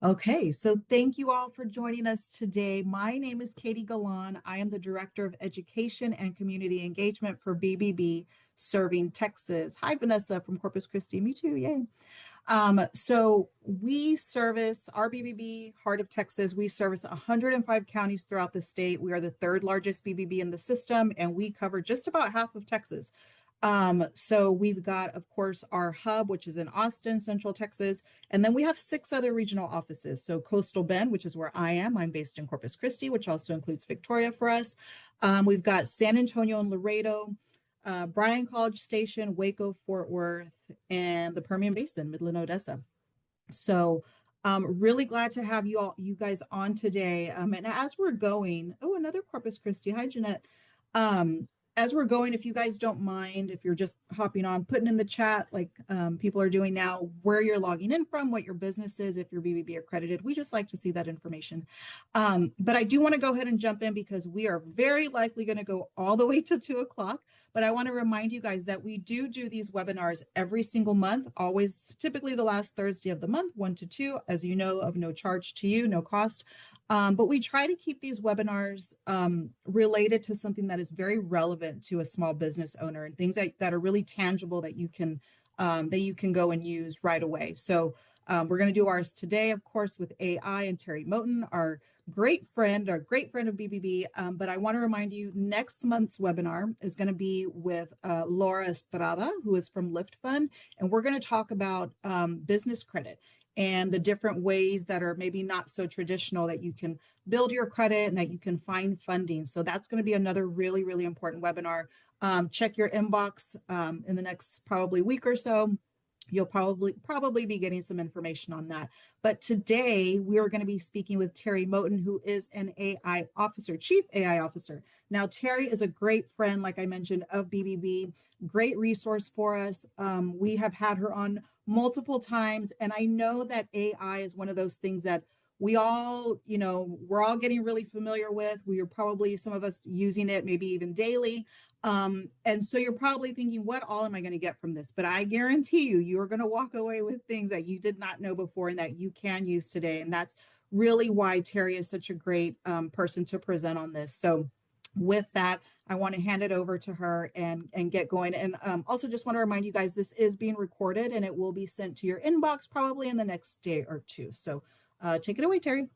Okay, so thank you all for joining us today. My name is Katie Galan. I am the Director of Education and Community Engagement for BBB Serving Texas. Hi, Vanessa from Corpus Christi. Me too, yay. So we service our BBB Heart of Texas. We service 105 counties throughout the state. We are the third largest BBB in the system, and we cover just about half of Texas. So we've got, of course, our hub, which is in Austin, Central Texas, and then we have 6 other regional offices. So Coastal Bend, which is where I am. I'm based in Corpus Christi, which also includes Victoria for us. We've got San Antonio and Laredo, Bryan College Station, Waco, Fort Worth, and the Permian Basin, Midland, Odessa. So really glad to have you guys on today. And as we're going, oh, another Corpus Christi. Hi, Jeanette. Um, as we're going, if you guys don't mind, if you're just hopping on, putting in the chat like people are doing now, where you're logging in from, what your business is, if you're BBB accredited, we just like to see that information. But I do want to go ahead and jump in because we are very likely going to go all the way to 2 o'clock. But I want to remind you guys that we do these webinars every single month, always typically the last Thursday of the month, 1 to 2, as you know, of no charge to you, no cost. But we try to keep these webinars related to something that is very relevant to a small business owner and things that are really tangible that you can go and use right away. So we're going to do ours today, of course, with AI and Teri Moten, our great friend of BBB. But I want to remind you, next month's webinar is going to be with Laura Estrada, who is from Lyft Fund, and we're going to talk about business credit and the different ways that are maybe not so traditional that you can build your credit and that you can find funding. So that's going to be another really, really important webinar. Check your inbox in the next probably week or so. You'll probably be getting some information on that. But today we are going to be speaking with Teri Moten, who is an AI officer, chief AI officer. Now, Teri is a great friend, like I mentioned, of BBB, great resource for us. We have had her on multiple times, and I know that AI is one of those things that we all, we're all getting really familiar with. We are probably, some of us, using it maybe even daily. And so you're probably thinking, what all am I going to get from this? But I guarantee you are going to walk away with things that you did not know before and that you can use today. And that's really why Teri is such a great person to present on this. So with that, I want to hand it over to her and get going. And also just want to remind you guys, this is being recorded and it will be sent to your inbox probably in the next day or two. So take it away, Teri.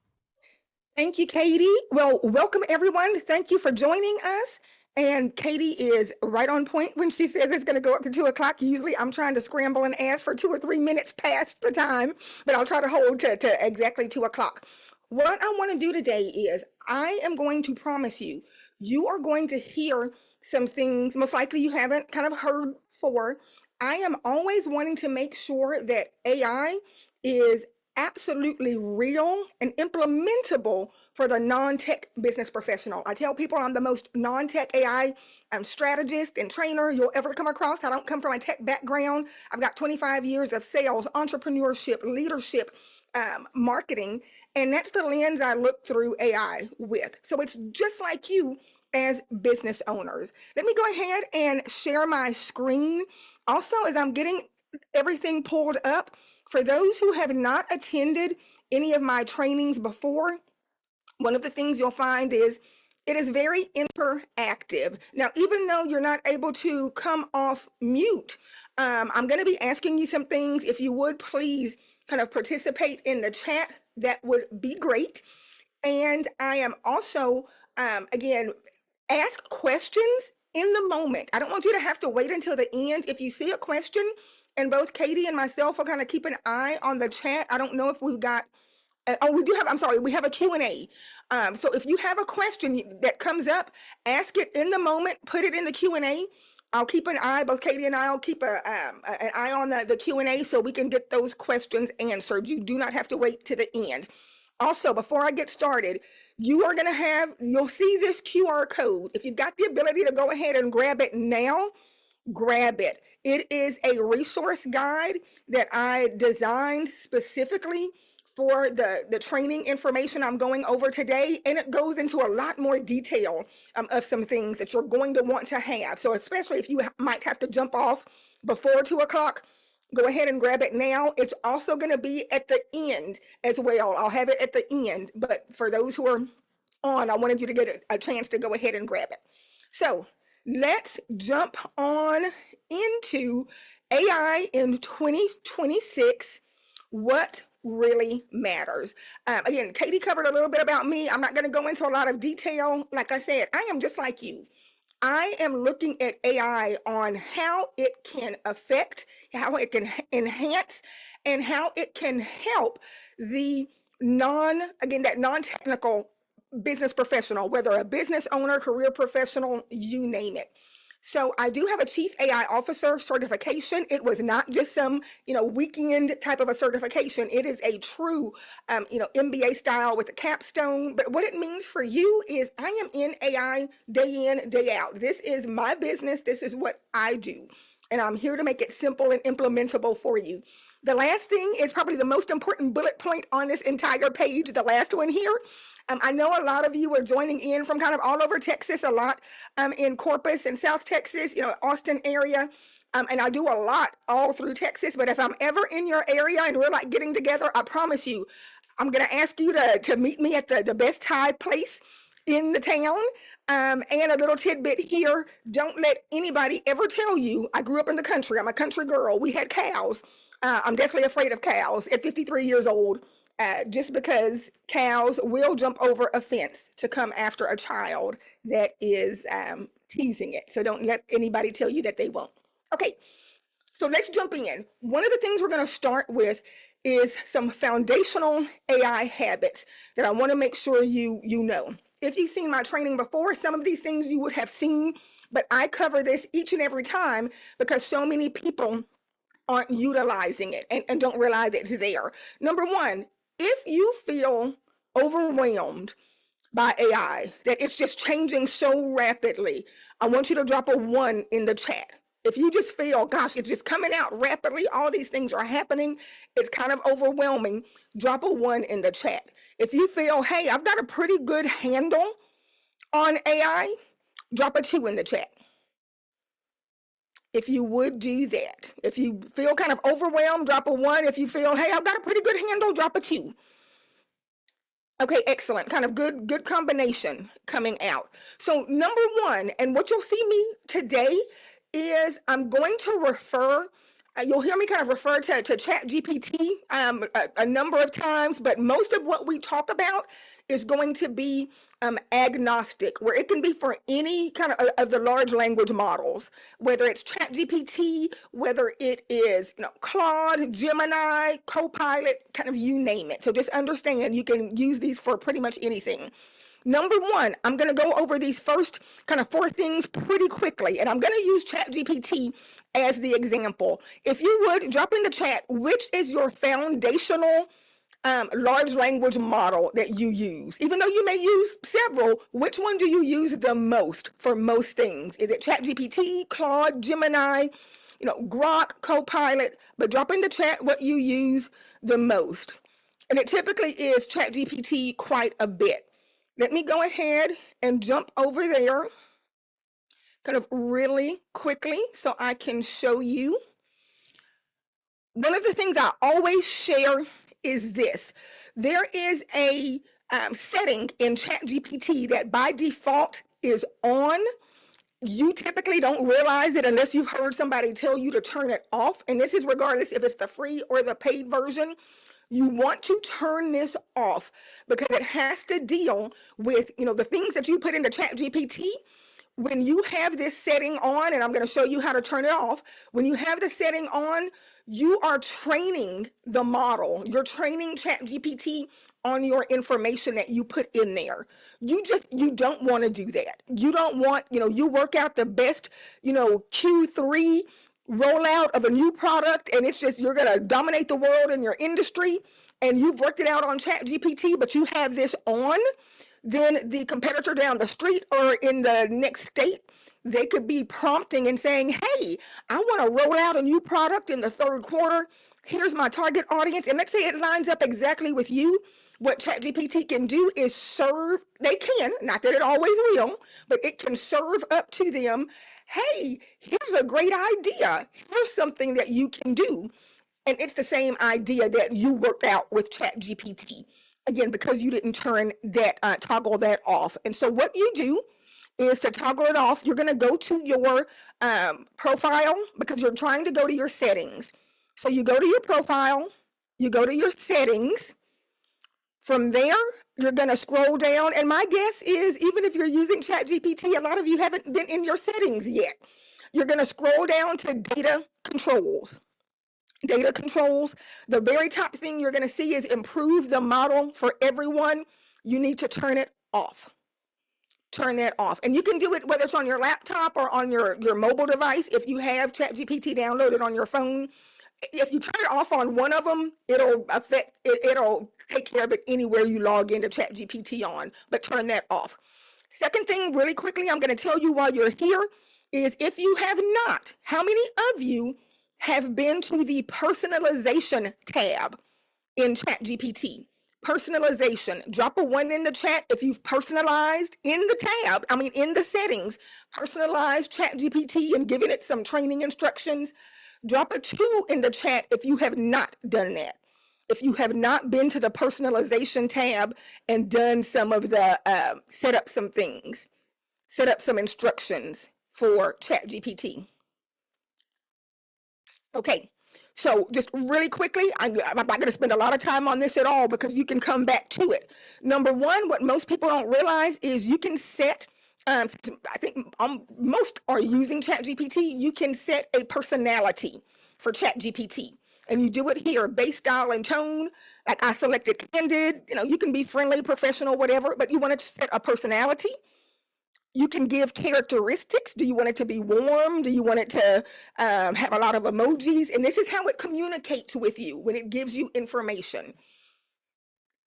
Thank you, Katie. Well, welcome everyone. Thank you for joining us. And Katie is right on point when she says it's going to go up to 2 o'clock. Usually I'm trying to scramble and ask for 2 or 3 minutes past the time, but I'll try to hold to exactly 2 o'clock. What I want to do today is I am going to promise you, you are going to hear some things most likely you haven't kind of heard before. I am always wanting to make sure that AI is absolutely real and implementable for the non-tech business professional. I tell people I'm the most non-tech AI strategist and trainer you'll ever come across. I don't come from a tech background. I've got 25 years of sales, entrepreneurship, leadership, marketing, and that's the lens I look through AI with. So it's just like you as business owners. Let me go ahead and share my screen. Also, as I'm getting everything pulled up, for those who have not attended any of my trainings before, one of the things you'll find is it is very interactive. Now, even though you're not able to come off mute, I'm going to be asking you some things. If you would please kind of participate in the chat, that would be great. And I am also, again, ask questions in the moment. I don't want you to have to wait until the end. If you see a question, and both Katie and myself will kind of keep an eye on the chat. I don't know if we've got, oh, we do have, I'm sorry, we have a Q&A. So if you have a question that comes up, ask it in the moment, put it in the Q&A. I'll keep an eye, both Katie and I will keep an eye on the Q&A so we can get those questions answered. You do not have to wait to the end. Also, before I get started, you'll see this QR code. If you've got the ability to go ahead and grab it now, grab it. It is a resource guide that I designed specifically for the training information I'm going over today, and it goes into a lot more detail of some things that you're going to want to have. So especially if you might have to jump off before 2 o'clock, go ahead and grab it now. It's also going to be at the end as well. I'll have it at the end, but for those who are on, I wanted you to get a chance to go ahead and grab it. So let's jump on into AI in 2026. What really matters. Again, Katie covered a little bit about me. I'm not going to go into a lot of detail. Like I said, I am just like you. I am looking at AI on how it can affect, how it can enhance, and how it can help the that non-technical business professional, whether a business owner, career professional, you name it. So I do have a Chief AI Officer certification. It was not just some, weekend type of a certification. It is a true, MBA style with a capstone. But what it means for you is I am in AI day in, day out. This is my business. This is what I do. And I'm here to make it simple and implementable for you. The last thing is probably the most important bullet point on this entire page, the last one here. I know a lot of you are joining in from kind of all over Texas, a lot in Corpus and South Texas, Austin area. And I do a lot all through Texas. But if I'm ever in your area and we're like getting together, I promise you, I'm going to ask you to meet me at the best Thai place in the town. And a little tidbit here, don't let anybody ever tell you, I grew up in the country, I'm a country girl, we had cows. I'm definitely afraid of cows at 53 years old. Just because cows will jump over a fence to come after a child that is teasing it. So don't let anybody tell you that they won't. Okay, so let's jump in. One of the things we're going to start with is some foundational AI habits that I want to make sure you know. If you've seen my training before, some of these things you would have seen, but I cover this each and every time because so many people aren't utilizing it and don't realize it's there. Number one, if you feel overwhelmed by AI, that it's just changing so rapidly, I want you to drop a 1 in the chat. If you just feel, gosh, it's just coming out rapidly, all these things are happening, it's kind of overwhelming, drop a 1 in the chat. If you feel, hey, I've got a pretty good handle on AI, drop a 2 in the chat. If you would do that. If you feel kind of overwhelmed, drop a 1. If you feel, hey, I've got a pretty good handle, drop a 2. Okay, excellent. Kind of good combination coming out. So number one, and what you'll see me today is I'm going to refer, you'll hear me kind of refer to ChatGPT a number of times, but most of what we talk about is going to be agnostic, where it can be for any kind of the large language models, whether it's ChatGPT, whether it is Claude, Gemini, Copilot, kind of you name it. So just understand you can use these for pretty much anything. Number one, I'm going to go over these first kind of 4 things pretty quickly, and I'm going to use ChatGPT as the example. If you would drop in the chat, which is your foundational large language model that you use? Even though you may use several, which one do you use the most for most things? Is it ChatGPT, Claude, Gemini, Grok, Copilot? But drop in the chat what you use the most. And it typically is ChatGPT quite a bit. Let me go ahead and jump over there kind of really quickly so I can show you. One of the things I always share is this. There is a setting in ChatGPT that by default is on. You typically don't realize it unless you've heard somebody tell you to turn it off. And this is regardless if it's the free or the paid version. You want to turn this off because it has to deal with, the things that you put into ChatGPT. When you have this setting on, and I'm going to show you how to turn it off, when you have the setting on, you are training the model. You're training ChatGPT on your information that you put in there. You don't want to do that. You don't want, you work out the best, Q3 rollout of a new product, and it's just, you're going to dominate the world in your industry, and you've worked it out on ChatGPT, but you have this on. Then the competitor down the street or in the next state, they could be prompting and saying, hey, I want to roll out a new product in the 3rd quarter. here's my target audience, and let's say it lines up exactly with you. What ChatGPT can do is serve, they can, not that it always will, but it can serve up to them, hey, here's a great idea. Here's something that you can do. And it's the same idea that you worked out with ChatGPT. Again, because you didn't turn that, toggle that off. And so what you do is to toggle it off, you're going to go to your profile, because you're trying to go to your settings. So you go to your profile, you go to your settings. From there, you're going to scroll down. And my guess is, even if you're using ChatGPT, a lot of you haven't been in your settings yet. You're going to scroll down to data controls. Data controls. The very top thing you're going to see is improve the model for everyone. You need to turn it off. Turn that off. And you can do it whether it's on your laptop or on your mobile device. If you have ChatGPT downloaded on your phone, if you turn it off on one of them, it'll affect it, it'll take care of it anywhere you log into ChatGPT on, but turn that off. Second thing, really quickly, I'm going to tell you while you're here is, if you have not, how many of you have been to the personalization tab in ChatGPT? Personalization. Drop a 1 in the chat if you've personalized in the tab, in the settings, personalized ChatGPT and given it some training instructions. Drop a 2 in the chat if you have not done that. If you have not been to the personalization tab and done some of the, set up some things, set up some instructions for ChatGPT. Okay, so just really quickly, I'm not going to spend a lot of time on this at all, because you can come back to it. Number one, what most people don't realize is you can set, I think most are using ChatGPT, you can set a personality for ChatGPT. And you do it here, base, style, and tone. Like I selected candid, you can be friendly, professional, whatever, but you want to set a personality. You can give characteristics. Do you want it to be warm? Do you want it to have a lot of emojis? And this is how it communicates with you when it gives you information.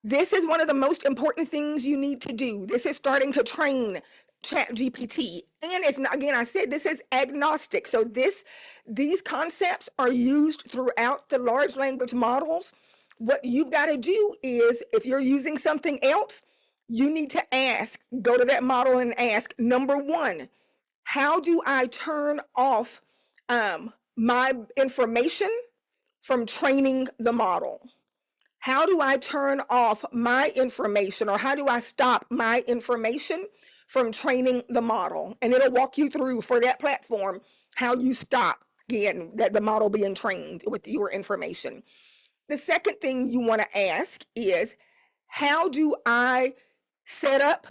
This is one of the most important things you need to do. This is starting to train ChatGPT. And it's not, again, I said this is agnostic. So these concepts are used throughout the large language models. What you've got to do is, if you're using something else, you need to go to that model and ask, number one, how do I turn off my information from training the model? How do I turn off my information, or how do I stop my information from training the model? And it'll walk you through, for that platform, how you stop, again, the model being trained with your information. The second thing you want to ask is, how do I set up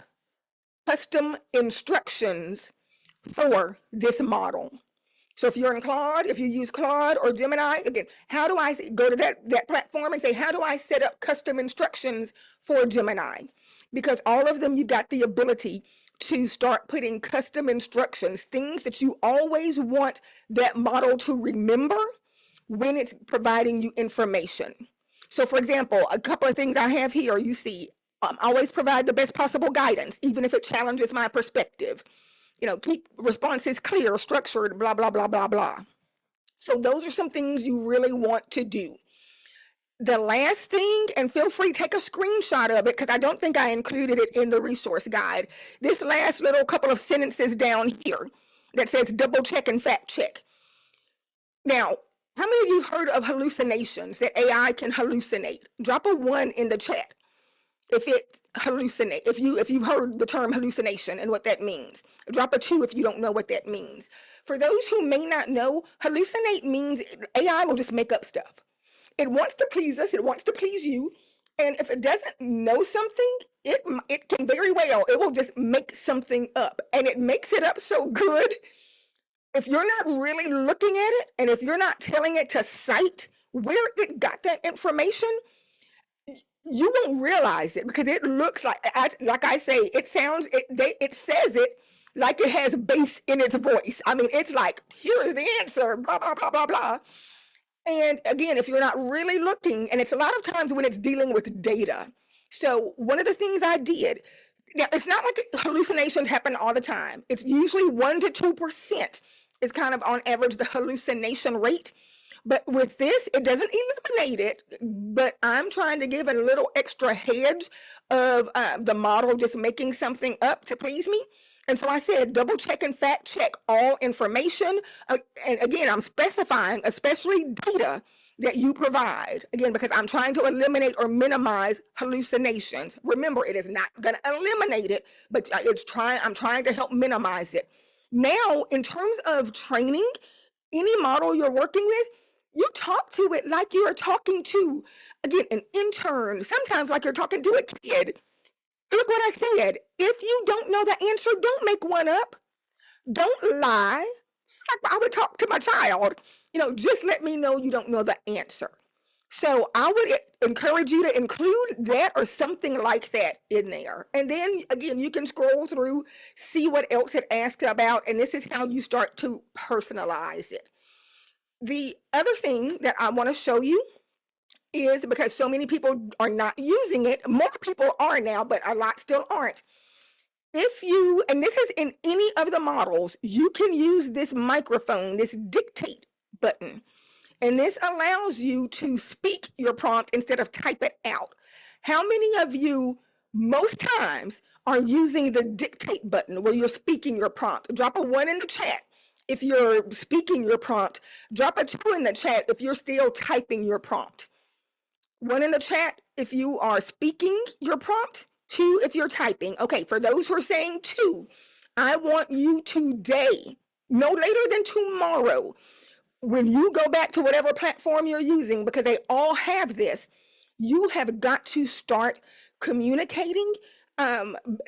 custom instructions for this model? So if you're in Claude, if you use Claude or Gemini, again, how do I go to that platform and say, how do I set up custom instructions for Gemini? Because all of them, you've got the ability to start putting custom instructions, things that you always want that model to remember when it's providing you information. So for example, a couple of things I have here, you see, always provide the best possible guidance, even if it challenges my perspective. Keep responses clear, structured, blah, blah, blah, blah, blah. So those are some things you really want to do. The last thing, and feel free to take a screenshot of it, because I don't think I included it in the resource guide. This last little couple of sentences down here that says double check and fact check. Now, how many of you heard of hallucinations, that AI can hallucinate? Drop a 1 in the chat if it hallucinate, if you've heard the term hallucination and what that means. Drop a 2 if you don't know what that means. For those who may not know, hallucinate means AI will just make up stuff. It wants to please us, it wants to please you, and if it doesn't know something, it can very well, it will just make something up, and it makes it up so good. If you're not really looking at it, and if you're not telling it to cite where it got that information, you won't realize it, because it looks like I say, it sounds, it says it like it has bass in its voice. It's like, here's the answer, blah, blah, blah, blah, blah. And again, if you're not really looking, and it's a lot of times when it's dealing with data. So one of the things I did, now it's not like hallucinations happen all the time. It's usually 1 to 2% is kind of on average the hallucination rate. But with this, it doesn't eliminate it, but I'm trying to give it a little extra hedge of the model just making something up to please me. And so I said, double check and fact check all information. And again, I'm specifying, especially data that you provide. Again, because I'm trying to eliminate or minimize hallucinations. Remember, it is not going to eliminate it, but I'm trying to help minimize it. Now, in terms of training, any model you're working with, you talk to it like you are talking to, again, an intern, sometimes like you're talking to a kid. Look what I said. If you don't know the answer, don't make one up. Don't lie. It's like I would talk to my child. Just let me know you don't know the answer. So I would encourage you to include that or something like that in there. And then again, you can scroll through, see what else it asks about, and this is how you start to personalize it. The other thing that I want to show you is, because so many people are not using it, more people are now, but a lot still aren't. And this is in any of the models, you can use this microphone, this dictate button. And this allows you to speak your prompt instead of type it out. How many of you, most times, are using the dictate button where you're speaking your prompt? Drop a 1 in the chat if you're speaking your prompt. Drop a 2 in the chat if you're still typing your prompt. 1 in the chat if you are speaking your prompt. 2 if you're typing. Okay, for those who are saying 2, I want you today, no later than tomorrow, when you go back to whatever platform you're using, because they all have this, you have got to start communicating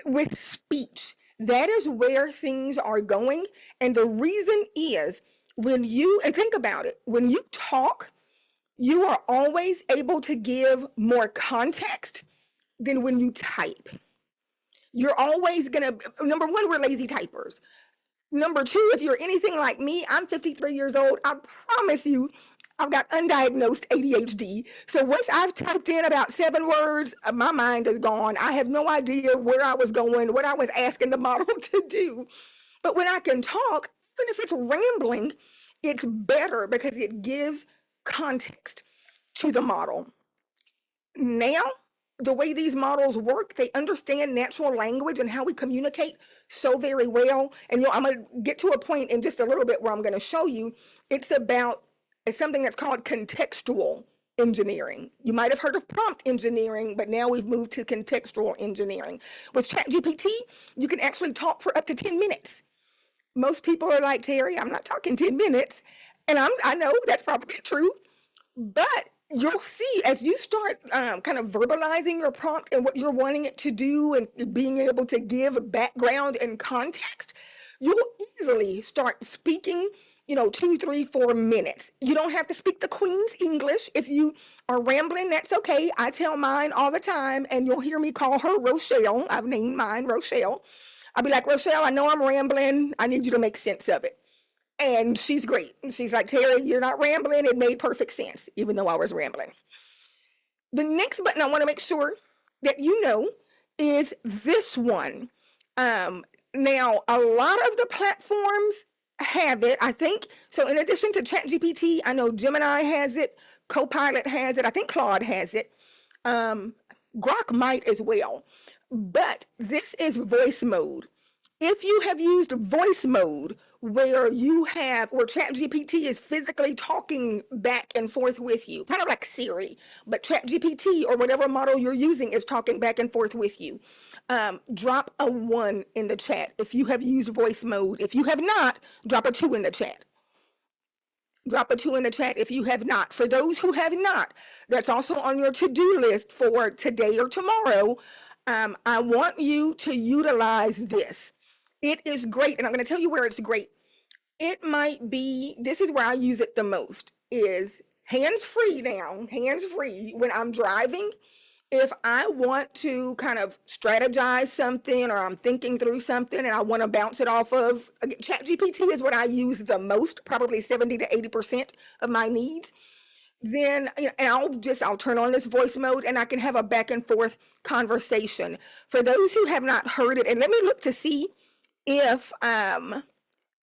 with speech. That is where things are going. And the reason is, and think about it, when you talk, you are always able to give more context than when you type. You're always going to, number one, we're lazy typers. Number 2, if you're anything like me, I'm 53 years old. I promise you, I've got undiagnosed ADHD. So once I've typed in about 7 words, my mind is gone. I have no idea where I was going, what I was asking the model to do. But when I can talk, even if it's rambling, it's better because it gives context to the model. Now, the way these models work, they understand natural language and how we communicate so very well. And I'm going to get to a point in just a little bit where I'm going to show you it's something that's called contextual engineering. You might have heard of prompt engineering, but now we've moved to contextual engineering. With ChatGPT, you can actually talk for up to 10 minutes. Most people are like, Teri, I'm not talking 10 minutes. And I know that's probably true. But you'll see as you start kind of verbalizing your prompt and what you're wanting it to do and being able to give background and context, you'll easily start speaking, 2, 3, 4 minutes. You don't have to speak the Queen's English. If you are rambling, that's okay. I tell mine all the time, and you'll hear me call her Rochelle. I've named mine Rochelle. I'll be like, Rochelle, I know I'm rambling. I need you to make sense of it. And she's great. She's like, Teri, you're not rambling. It made perfect sense, even though I was rambling. The next button I want to make sure that you know is this one. Now, a lot of the platforms have it, I think. So in addition to ChatGPT, I know Gemini has it, Copilot has it, I think Claude has it. Grok might as well. But this is voice mode. If you have used voice mode where ChatGPT is physically talking back and forth with you, kind of like Siri, but ChatGPT or whatever model you're using is talking back and forth with you, drop a 1 in the chat if you have used voice mode. If you have not, drop a 2 in the chat. Drop a 2 in the chat if you have not. For those who have not, that's also on your to-do list for today or tomorrow. I want you to utilize this. It is great, and I'm going to tell you where it's great. This is where I use it the most, is hands-free now, hands-free when I'm driving. If I want to kind of strategize something or I'm thinking through something and I want to bounce it off of, ChatGPT is what I use the most, probably 70 to 80% of my needs. Then I'll turn on this voice mode and I can have a back and forth conversation. For those who have not heard it, and let me look to see if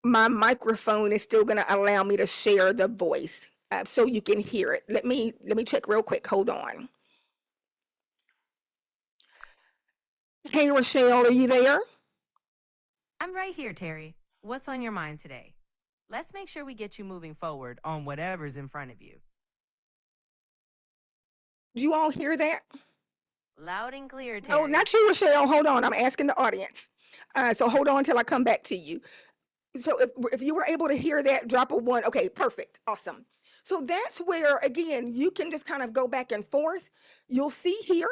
my microphone is still going to allow me to share the voice. so you can hear it. Let me check real quick. Hold on. Hey, Rochelle, are you there? I'm right here, Teri. What's on your mind today? Let's make sure we get you moving forward on whatever's in front of you. Do you all hear that? Loud and clear, No, Teri. not you, Rochelle. Hold on. I'm asking the audience. So hold on till I come back to you. So if you were able to hear that, drop a one. Okay, perfect. Awesome. So that's where, again, you can just kind of go back and forth. You'll see here,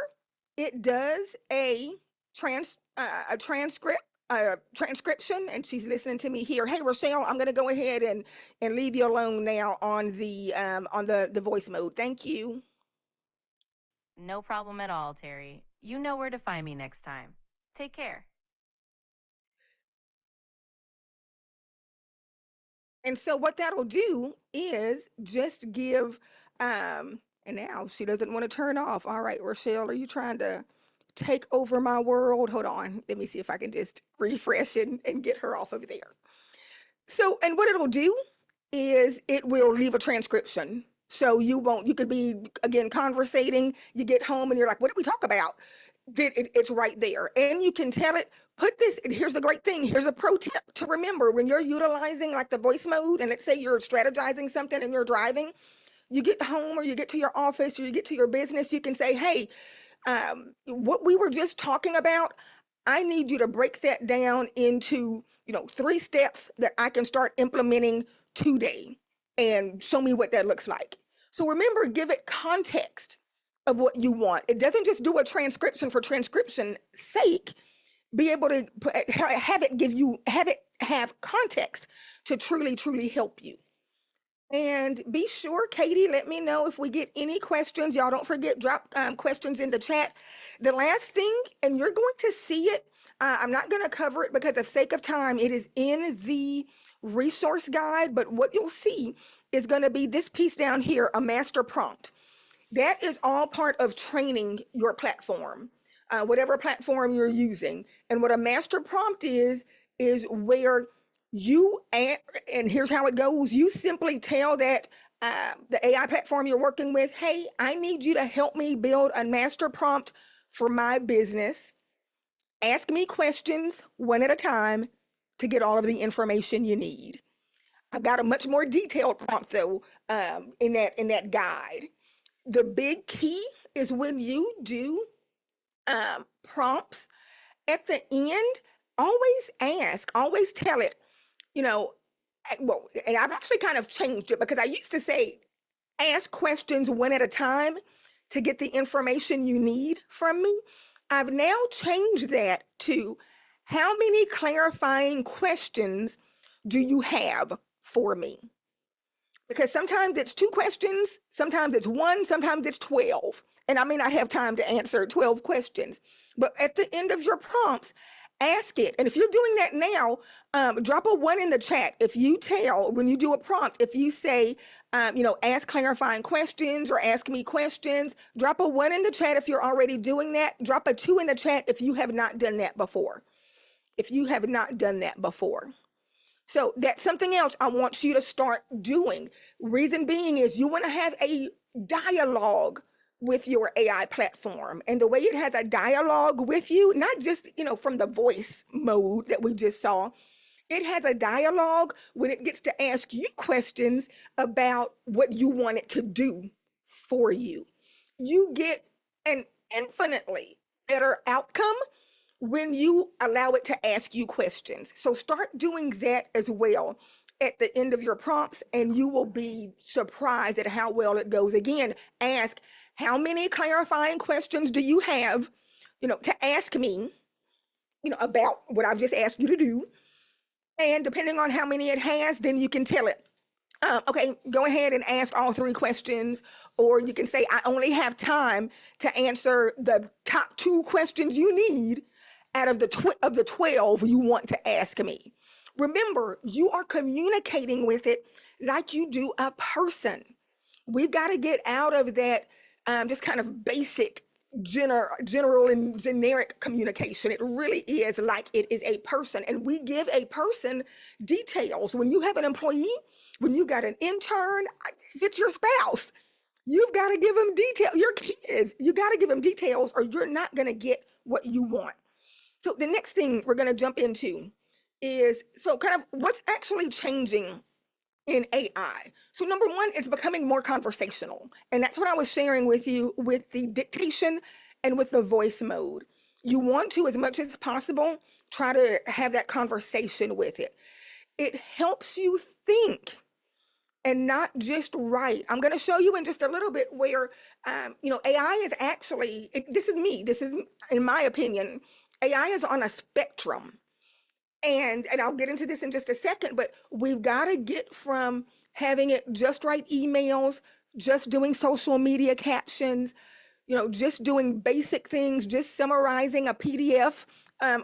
it does a transcription, and she's listening to me here. Hey, Rochelle, I'm going to go ahead and leave you alone now on the voice mode. Thank you. No problem at all, Teri. You know where to find me next time. Take care. And so what that'll do is just give, and now she doesn't want to turn off. All right, Rochelle, are you trying to take over my world? Hold on. Let me see if I can just refresh and get her off of there. So, and what it'll do is it will leave a transcription. So you could be, again, conversating, you get home and you're like, what did we talk about? It's right there. And you can tell it, here's the great thing. Here's a pro tip to remember when you're utilizing like the voice mode, and let's say you're strategizing something and you're driving, you get home or you get to your office or you get to your business, you can say, hey, what we were just talking about, I need you to break that down into, 3 steps that I can start implementing today and show me what that looks like. So remember, give it context of what you want. It doesn't just do a transcription for transcription's sake. Be able to have it have context to truly, truly help you. And be sure, Katie, let me know if we get any questions. Y'all don't forget, drop questions in the chat. The last thing, and you're going to see it, I'm not going to cover it because of sake of time. It is in the resource guide, but what you'll see is going to be this piece down here, a master prompt. That is all part of training your platform, whatever platform you're using. And what a master prompt is where and here's how it goes. You simply tell that the AI platform you're working with, hey, I need you to help me build a master prompt for my business. Ask me questions one at a time to get all of the information you need. I've got a much more detailed prompt though in that guide. The big key is when you do prompts at the end, always tell it, well, and I've actually kind of changed it because I used to say, ask questions one at a time to get the information you need from me. I've now changed that to how many clarifying questions do you have for me? Because sometimes it's 2 questions, sometimes it's 1, sometimes it's 12. And I may not have time to answer 12 questions. But at the end of your prompts, ask it. And if you're doing that now, drop a 1 in the chat. If you tell, when you do a prompt, if you say, ask clarifying questions or ask me questions, drop a 1 in the chat if you're already doing that. Drop a 2 in the chat if you have not done that before. If you have not done that before. So that's something else I want you to start doing. Reason being is you want to have a dialogue with your AI platform. And the way it has a dialogue with you, not just, from the voice mode that we just saw, it has a dialogue when it gets to ask you questions about what you want it to do for you. You get an infinitely better outcome when you allow it to ask you questions. So start doing that as well at the end of your prompts, and you will be surprised at how well it goes. Again, ask, how many clarifying questions do you have, to ask me, about what I've just asked you to do. And depending on how many it has, then you can tell it, okay, go ahead and ask all 3 questions, or you can say, I only have time to answer the top 2 questions you need out of the 12 you want to ask me. Remember, you are communicating with it like you do a person. We've got to get out of that just kind of basic general and generic communication. It really is like it is a person, and we give a person details. When you have an employee, When you got an intern, if it's your spouse, you've got to give them detail. Your kids, you got to give them details, or you're not going to get what you want. So the next thing we're going to jump into is kind of what's actually changing in AI. So number one, it's becoming more conversational. And that's what I was sharing with you with the dictation and with the voice mode. You want to, as much as possible, try to have that conversation with it. It helps you think and not just write. I'm going to show you in just a little bit where, AI is actually, this is in my opinion, AI is on a spectrum. And I'll get into this in just a second, but we've got to get from having it just write emails, just doing social media captions, just doing basic things, just summarizing a PDF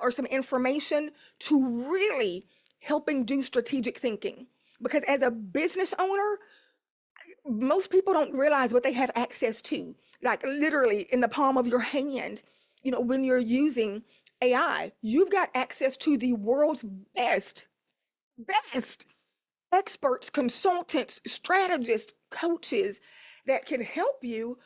or some information, to really helping do strategic thinking. Because as a business owner, most people don't realize what they have access to, like literally in the palm of your hand. When you're using AI, you've got access to the world's best experts, consultants, strategists, coaches that can help you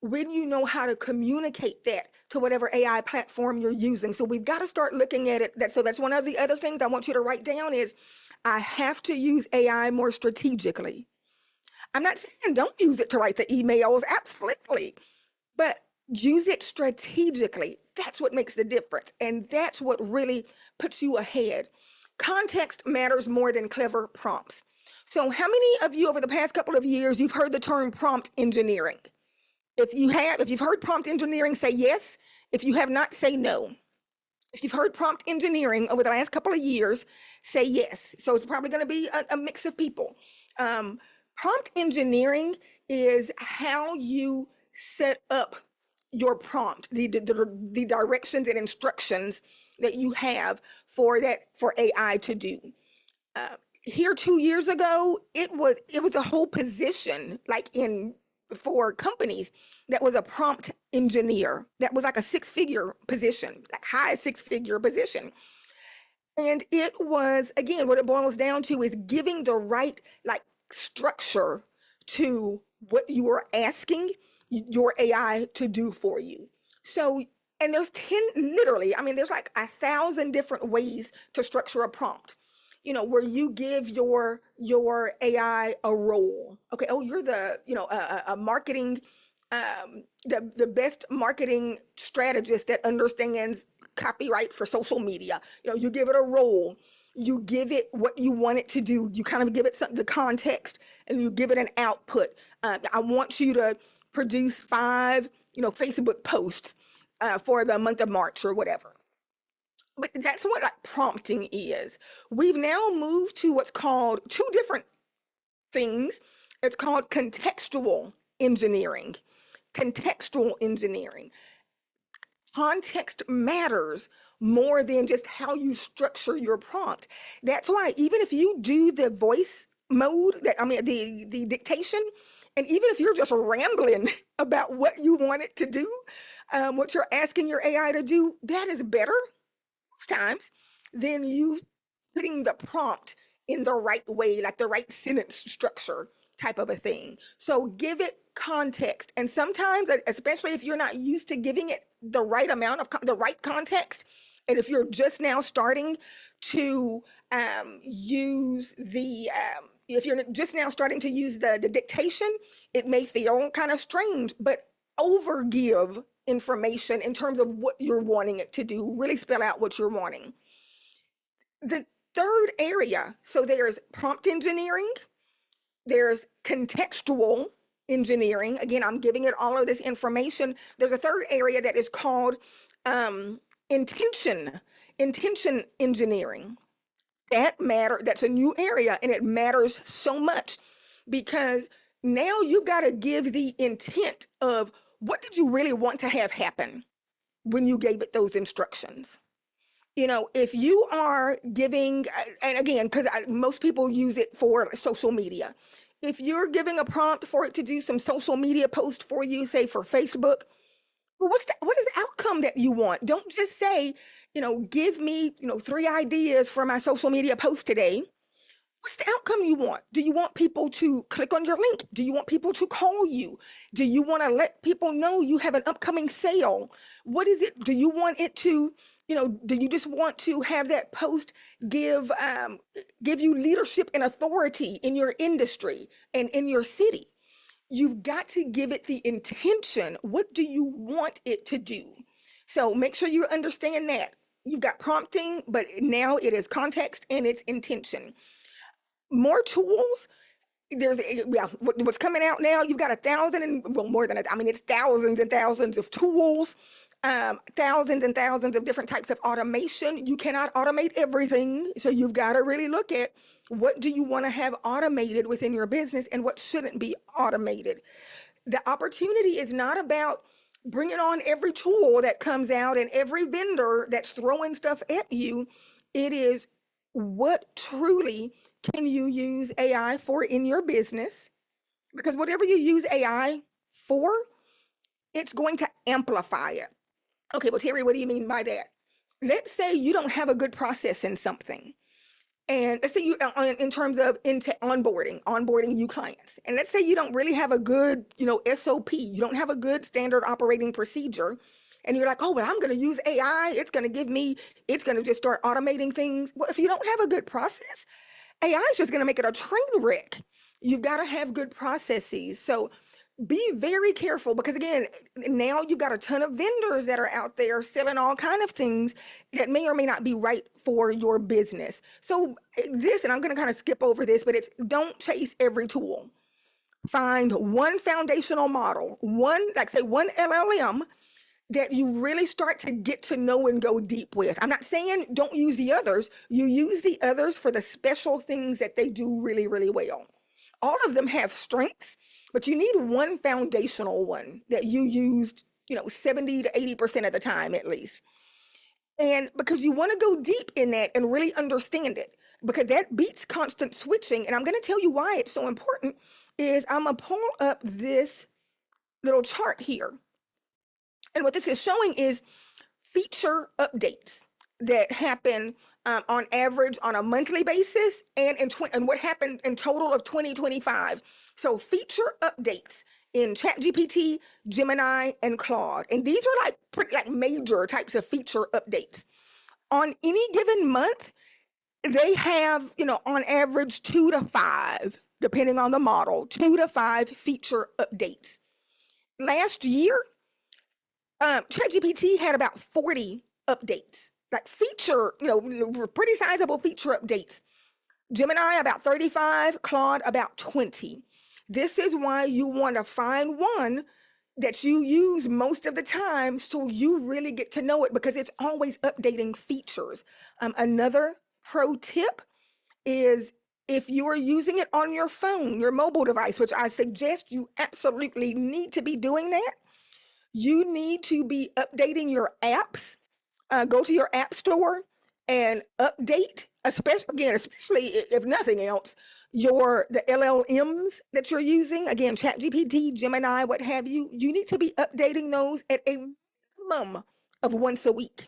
when you know how to communicate that to whatever AI platform you're using. So we've got to start looking at it. So that's one of the other things I want you to write down is I have to use AI more strategically. I'm not saying don't use it to write the emails, absolutely, but use it strategically. That's what makes the difference. And that's what really puts you ahead. Context matters more than clever prompts. So how many of you over the past couple of years, you've heard the term prompt engineering? If you've heard prompt engineering, say yes. If you have not, say no. If you've heard prompt engineering over the last couple of years, say yes. So it's probably going to be a mix of people. Prompt engineering is how you set up your prompt, the directions and instructions that you have for AI to do. Here 2 years ago, it was a whole position, like in for companies, that was a prompt engineer. That was like a six-figure position, like high six-figure position. And it was, again, what it boils down to is giving the right like structure to what you are asking your AI to do for you. So, and there's 10, literally, I mean, there's like 1,000 different ways to structure a prompt. Where you give your AI a role. Okay, oh, you're the, a marketing, the best marketing strategist that understands copyright for social media. You give it a role, you give it what you want it to do, you kind of give it the context, and you give it an output. I want you to produce 5 Facebook posts for the month of March or whatever. But that's what like prompting is. We've now moved to what's called 2 different things. It's called contextual engineering. Contextual engineering. Context matters more than just how you structure your prompt. That's why even if you do the voice mode, the dictation, and even if you're just rambling about what you want it to do, what you're asking your AI to do, that is better times than you putting the prompt in the right way, like the right sentence structure type of a thing. So give it context. And sometimes, especially if you're not used to giving it the right amount of the right context, and if you're just now starting to use if you're just now starting to use the dictation, it may feel kind of strange, but overgive information in terms of what you're wanting it to do. Really spell out what you're wanting. The third area, so there's prompt engineering, there's contextual engineering. Again, I'm giving it all of this information. There's a third area that is called intention engineering. That's a new area, and it matters so much because now you've got to give the intent of what did you really want to have happen when you gave it those instructions. If you are giving, and again, because most people use it for social media, if you're giving a prompt for it to do some social media post for you, say for Facebook, well, what is the outcome that you want? Don't just say, give me, 3 ideas for my social media post today. What's the outcome you want? Do you want people to click on your link? Do you want people to call you? Do you want to let people know you have an upcoming sale? What is it? Do you want it to, do you just want to have that post give give you leadership and authority in your industry and in your city? You've got to give it the intention. What do you want it to do? So make sure you understand that. You've got prompting, but now it is context and it's intention. More tools. There's what's coming out now. You've got 1,000 and well more than I mean it's thousands and thousands of tools, thousands and thousands of different types of automation. You cannot automate everything, so you've got to really look at what do you want to have automated within your business and what shouldn't be automated. The opportunity is not about bringing on every tool that comes out and every vendor that's throwing stuff at you. It is what truly can you use AI for in your business? Because whatever you use AI for, it's going to amplify it. Okay, well, Teri, what do you mean by that? Let's say you don't have a good process in something. And let's say you, in terms of into onboarding new clients, and let's say you don't really have a good, SOP, you don't have a good standard operating procedure, and you're like, oh, well, I'm going to use AI. It's going to just start automating things. Well, if you don't have a good process, AI is just going to make it a train wreck. You've got to have good processes. So be very careful because again, now you've got a ton of vendors that are out there selling all kind of things that may or may not be right for your business. So this, and I'm going to kind of skip over this, but it's don't chase every tool. Find one foundational model, one LLM that you really start to get to know and go deep with. I'm not saying don't use the others. You use the others for the special things that they do really, really well. All of them have strengths, but you need one foundational one that you used, 70 to 80% of the time at least. And because you want to go deep in that and really understand it, because that beats constant switching. And I'm going to tell you why it's so important is I'm going to pull up this little chart here. And what this is showing is feature updates that happen on average on a monthly basis and what happened in total of 2025. So feature updates in ChatGPT, Gemini, and Claude. And these are like major types of feature updates. On any given month, they have, on average 2 to 5, depending on the model, 2 to 5 feature updates. Last year, ChatGPT had about 40 updates, like pretty sizable feature updates. Gemini about 35, Claude about 20. This is why you want to find one that you use most of the time so you really get to know it because it's always updating features. Another pro tip is if you are using it on your phone, your mobile device, which I suggest you absolutely need to be doing that, you need to be updating your apps. Go to your app store and update, especially if nothing else, the LLMs that you're using. Again, ChatGPT, Gemini, what have you. You need to be updating those at a minimum of once a week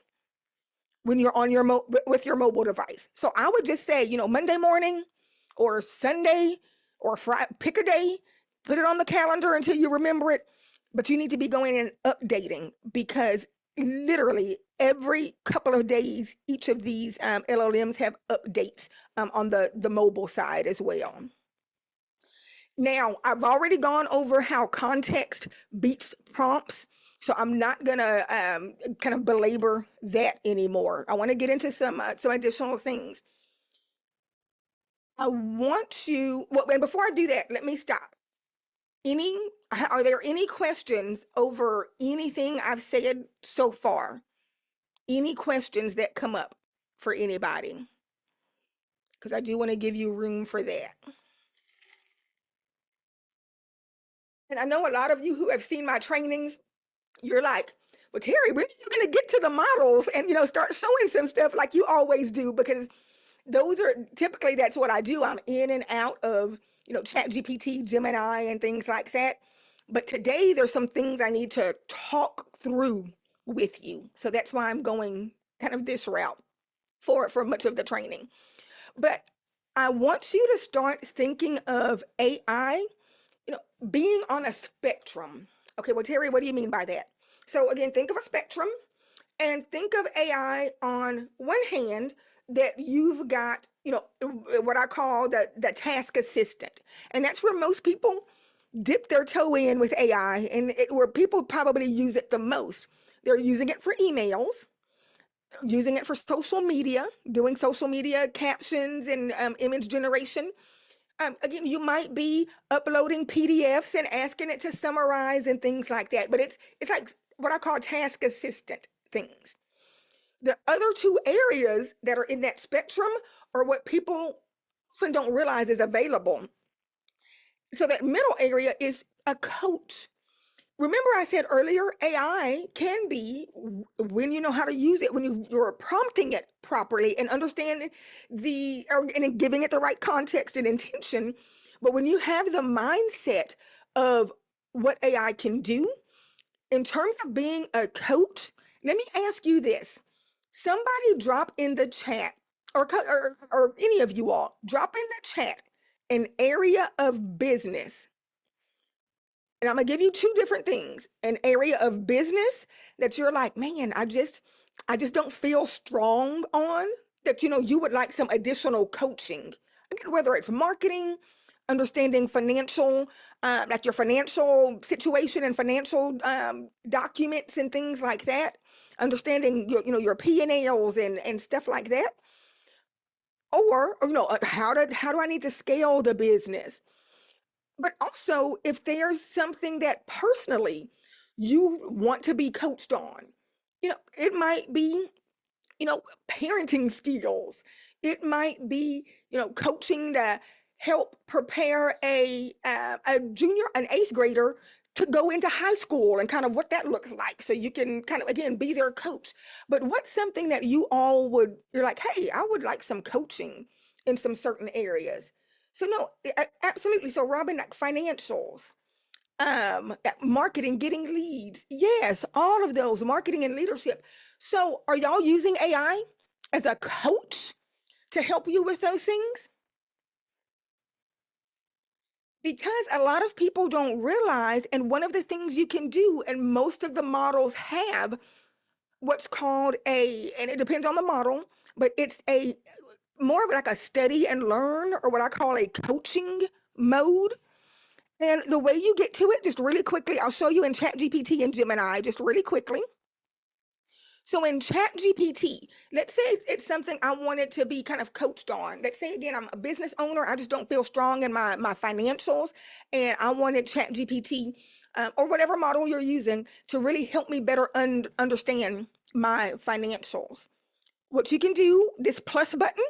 when you're on with your mobile device. So I would just say, Monday morning or Sunday or Friday, pick a day, put it on the calendar until you remember it. But you need to be going and updating because literally every couple of days, each of these LLMs have updates on the mobile side as well. Now, I've already gone over how context beats prompts. So I'm not gonna kind of belabor that anymore. I want to get into some additional things. I want you, well, and before I do that, let me stop. Are there any questions over anything I've said so far? Any questions that come up for anybody? Because I do want to give you room for that. And I know a lot of you who have seen my trainings, you're like, well, Teri, when are you going to get to the models and, start showing some stuff like you always do? Because those are typically, that's what I do. I'm in and out of, ChatGPT, Gemini, and things like that. But today there's some things I need to talk through with you. So that's why I'm going kind of this route for much of the training. But I want you to start thinking of AI, being on a spectrum. Okay, well, Teri, what do you mean by that? So again, think of a spectrum and think of AI on one hand that you've got, what I call the task assistant. And that's where most people dip their toe in with AI and where people probably use it the most. They're using it for emails, using it for social media, doing social media captions and image generation. Again, you might be uploading PDFs and asking it to summarize and things like that, but it's like what I call task assistant things. The other two areas that are in that spectrum are what people often don't realize is available. So that middle area is a coach. Remember I said earlier, AI can be, when you know how to use it, when you're prompting it properly and understanding and giving it the right context and intention. But when you have the mindset of what AI can do, in terms of being a coach, let me ask you this. Somebody drop in the chat, or any of you all, drop in the chat an area of business, and I'm gonna give you two different things. An area of business that you're like, man, I just don't feel strong on, that you would like some additional coaching. Again, whether it's marketing, understanding financial, like your financial situation and financial documents and things like that, understanding your P&Ls and stuff like that, or how do I need to scale the business? But also, if there's something that personally you want to be coached on, it might be, parenting skills. It might be, coaching to help prepare a junior, an eighth grader to go into high school and kind of what that looks like. So you can kind of, again, be their coach. But what's something that you're like, hey, I would like some coaching in some certain areas. So no, absolutely. So Robin, like financials, marketing, getting leads. Yes, all of those, marketing and leadership. So are y'all using AI as a coach to help you with those things? Because a lot of people don't realize, and one of the things you can do, and most of the models have what's called and it depends on the model, but it's a more of like a study and learn, or what I call a coaching mode. And the way you get to it, just really quickly, I'll show you in ChatGPT and Gemini, just really quickly. So in ChatGPT, let's say it's something I wanted to be kind of coached on. Let's say again, I'm a business owner. I just don't feel strong in my financials, and I wanted ChatGPT or whatever model you're using to really help me better understand my financials. What you can do, this plus button,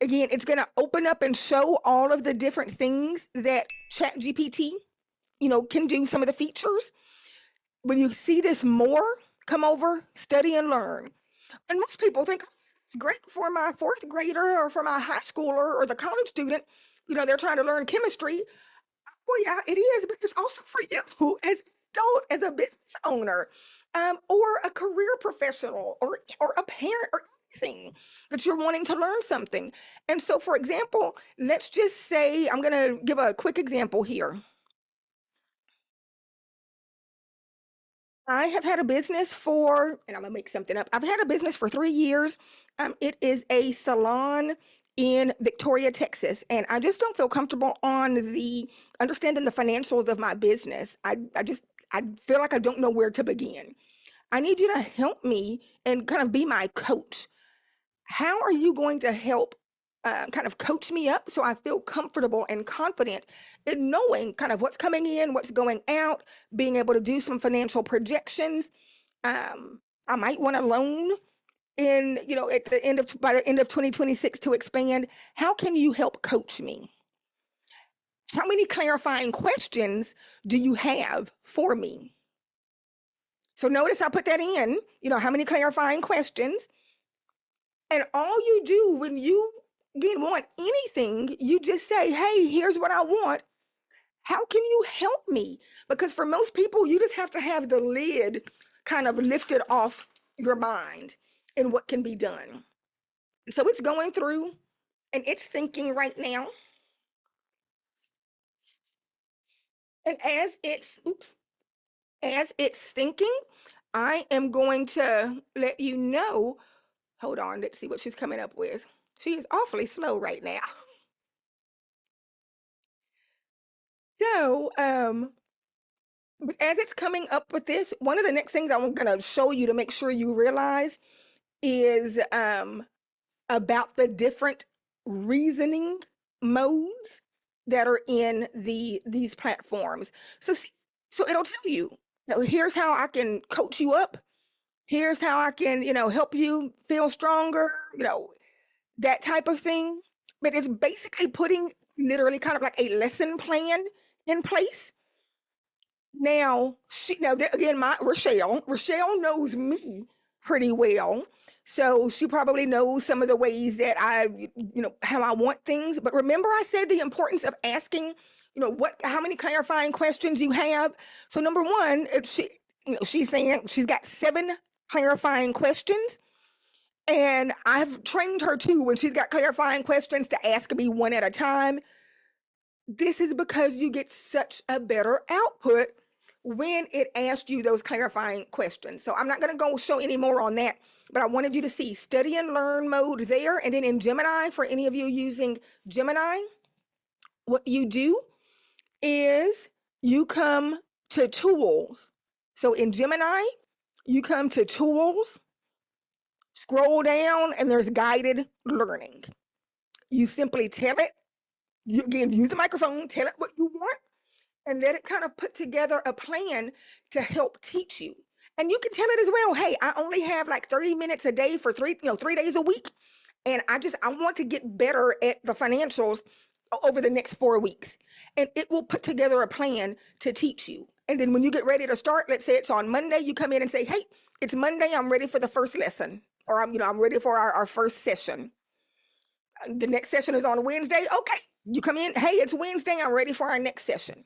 again, it's going to open up and show all of the different things that ChatGPT, can do, some of the features. When you see this more, come over, study and learn. And most people think, "Oh, it's great for my fourth grader or for my high schooler or the college student. They're trying to learn chemistry." Well, yeah, it is, but it's also for you as an adult, as a business owner, or a career professional, or a parent, or anything that you're wanting to learn something. And so, for example, let's just say, I'm going to give a quick example here. I have had a business and I'm gonna make something up. I've had a business for 3 years. It is a salon in Victoria, Texas, and I just don't feel comfortable on the understanding the financials of my business. I feel like I don't know where to begin. I need you to help me and kind of be my coach. How are you going to help kind of coach me up so I feel comfortable and confident in knowing kind of what's coming in, what's going out, being able to do some financial projections? I might want a loan by the end of 2026 to expand. How can you help coach me? How many clarifying questions do you have for me? So notice I put that in, how many clarifying questions. And all you do when you again want anything, you just say, hey, here's what I want. How can you help me? Because for most people, you just have to have the lid kind of lifted off your mind and what can be done. So it's going through and it's thinking right now. And as it's thinking, I am going to let you know. Hold on, let's see what she's coming up with. She is awfully slow right now. So, but as it's coming up with this, one of the next things I'm going to show you to make sure you realize is about the different reasoning modes that are in these platforms. So it'll tell you, here's how I can coach you up. Here's how I can, help you feel stronger, that type of thing. But it's basically putting literally kind of like a lesson plan in place. Now, again, my Rochelle knows me pretty well. So she probably knows some of the ways that how I want things. But remember, I said the importance of asking, how many clarifying questions you have. So number one, she's saying she's got 7 clarifying questions. And I've trained her too, when she's got clarifying questions, to ask me one at a time. This is because you get such a better output when it asks you those clarifying questions. So I'm not going to go show any more on that, but I wanted you to see study and learn mode there. And then in Gemini, for any of you using Gemini, what you do is you come to tools. So in Gemini, you come to tools, scroll down, and there's guided learning. You simply tell it, again, use the microphone, tell it what you want, and let it kind of put together a plan to help teach you. And you can tell it as well, hey, I only have like 30 minutes a day for 3 days a week. And I want to get better at the financials over the next 4 weeks. And it will put together a plan to teach you. And then when you get ready to start, let's say it's on Monday, you come in and say, hey, it's Monday, I'm ready for the first lesson. Or I'm ready for our first session. The next session is on Wednesday. Okay, you come in, hey, it's Wednesday, I'm ready for our next session.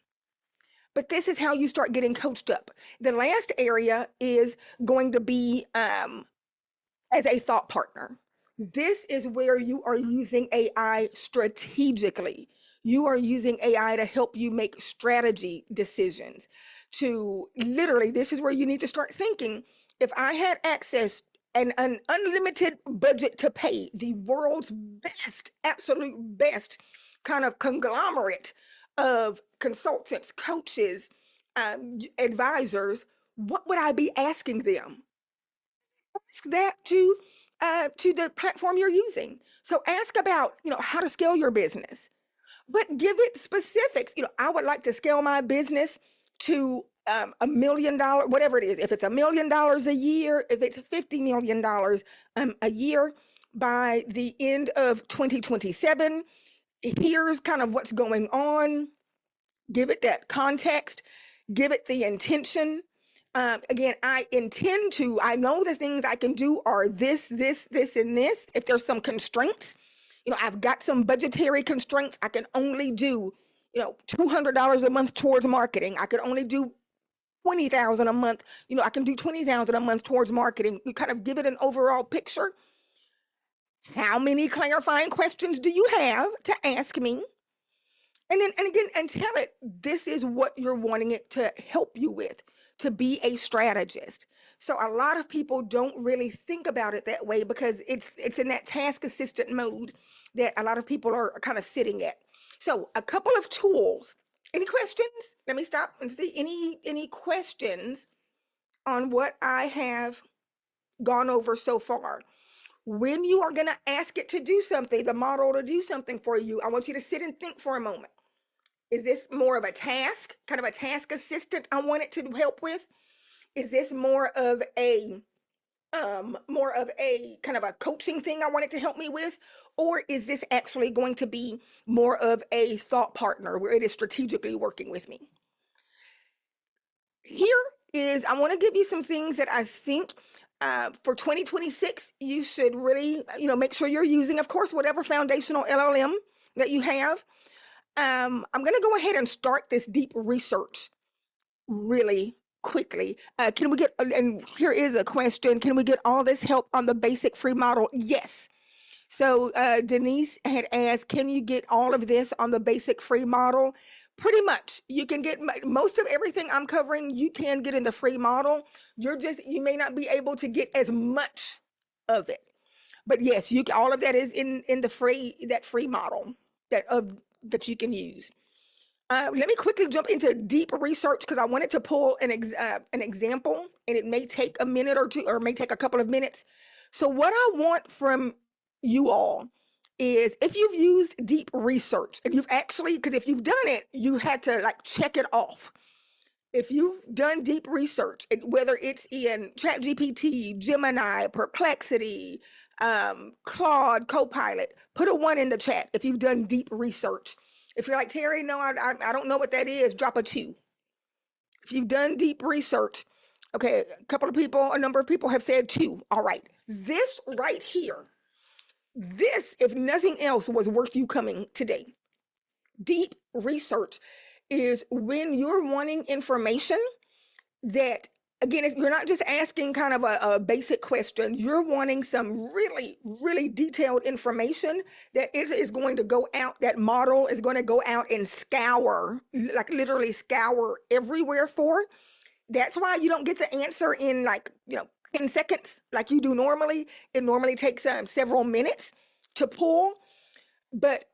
But this is how you start getting coached up. The last area is going to be as a thought partner. This is where you are using AI strategically. You are using AI to help you make strategy decisions. This is where you need to start thinking, if I had access and an unlimited budget to pay the world's best, absolute best kind of conglomerate of consultants, coaches, advisors, what would I be asking them? Ask that to the platform you're using. So ask about, how to scale your business, but give it specifics. I would like to scale my business to $1 million, whatever it is. If it's $1 million a year, if it's $50 million a year by the end of 2027, here's kind of what's going on. Give it that context, give it the intention. Again, I know the things I can do are this, and this. If there's some constraints, I've got some budgetary constraints. I can only do, $200 a month towards marketing. I could only do 20,000 a month. I can do 20,000 a month towards marketing. You kind of give it an overall picture. How many clarifying questions do you have to ask me? And tell it this is what you're wanting it to help you with, to be a strategist. So a lot of people don't really think about it that way because it's in that task assistant mode that a lot of people are kind of sitting at. So a couple of tools. Any questions? Let me stop and see any questions on what I have gone over so far. When you are going to ask it to do something, the model to do something for you, I want you to sit and think for a moment. Is this more of a task, kind of a task assistant I want it to help with? Is this more of a kind of a coaching thing I want it to help me with? Or is this actually going to be more of a thought partner where it is strategically working with me? I want to give you some things that I think for 2026, you should really, make sure you're using, of course, whatever foundational LLM that you have. I'm going to go ahead and start this deep research really quickly. Can we and here is a question, can we get all this help on the basic free model? Yes. So Denise had asked, can you get all of this on the basic free model? Pretty much. You can get most of everything I'm covering, you can get in the free model. You may not be able to get as much of it. But yes, all of that is in the free model that you can use. Let me quickly jump into deep research because I wanted to pull an example, and it may take a minute or two, or may take a couple of minutes. So what I want from you all is, if you've used deep research and you've actually, because if you've done it, you had to like check it off. If you've done deep research, whether it's in ChatGPT, Gemini, Perplexity, Claude, Copilot, put a 1 in the chat if you've done deep research. If you're like, Teri, no, I don't know what that is, drop a 2. If you've done deep research, okay, a number of people have said 2. All right, this right here, this, if nothing else, was worth you coming today. Deep research is when you're wanting information that, again, you're not just asking kind of a basic question. You're wanting some really, really detailed information that is going to go out. That model is going to go out and scour, like literally scour everywhere for. That's why you don't get the answer in 10 seconds like you do normally. It normally takes several minutes to pull. But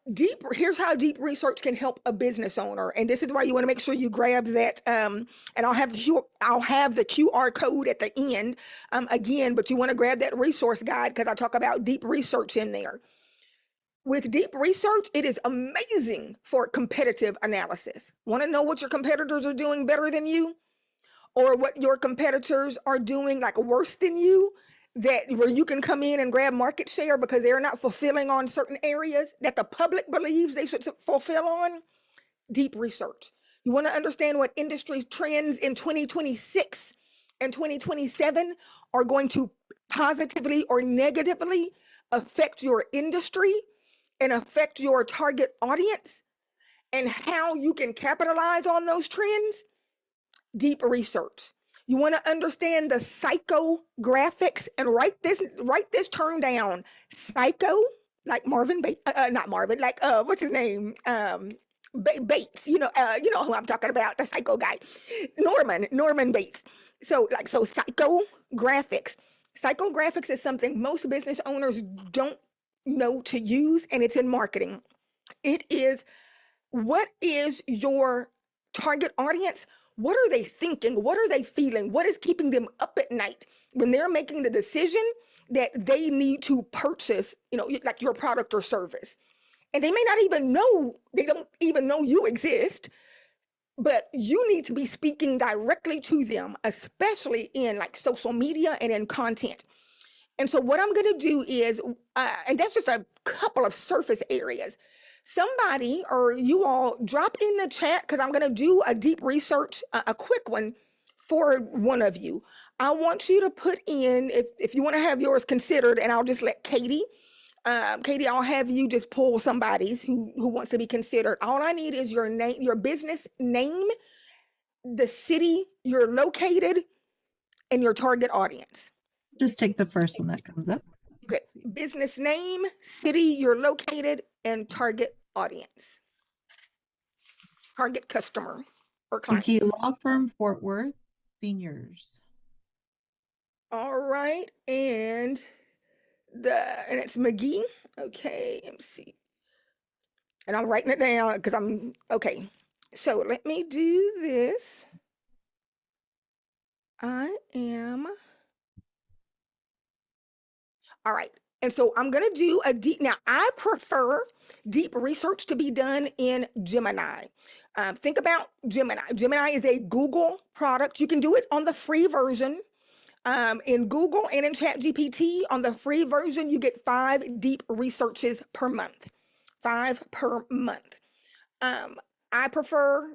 here's how deep research can help a business owner, and this is why you want to make sure you grab that. And I'll have the QR code at the end again, but you want to grab that resource guide because I talk about deep research in there. With deep research, it is amazing for competitive analysis. Want to know what your competitors are doing better than you, or what your competitors are doing like worse than you, where you can come in and grab market share because they're not fulfilling on certain areas that the public believes they should fulfill on. Deep research. You want to understand what industry trends in 2026 and 2027 are going to positively or negatively affect your industry and affect your target audience, and how you can capitalize on those trends. Deep research. You want to understand the psychographics, and write this term down. Psycho, like Marvin Bates, not Marvin, like what's his name? Bates. You know who I'm talking about, the psycho guy, Norman Bates. So psychographics. Psychographics is something most business owners don't know to use, and it's in marketing. It is, what is your target audience? What are they thinking? What are they feeling? What is keeping them up at night when they're making the decision that they need to purchase, like your product or service? And they may not even know, they don't even know you exist, but you need to be speaking directly to them, especially in like social media and in content. And so what I'm going to do is, and that's just a couple of surface areas. Somebody, or you all, drop in the chat, because I'm going to do a deep research, a quick one for one of you. I want you to put in, if you want to have yours considered, and I'll just let Katie, I'll have you just pull somebody's who wants to be considered. All I need is your name, your business name, the city you're located, and your target audience. Just take the first one that comes up. Okay. Business name, city you're located, and target audience. Target customer or client. McGee Law Firm, Fort Worth, seniors. All right. And it's McGee. Okay, MC. And I'm writing it down because okay. So let me do this. I am. All right. And so I'm going to do now I prefer deep research to be done in Gemini. Think about Gemini. Gemini is a Google product. You can do it on the free version. In Google and in ChatGPT, on the free version, you get 5 deep researches per month. 5 per month. I prefer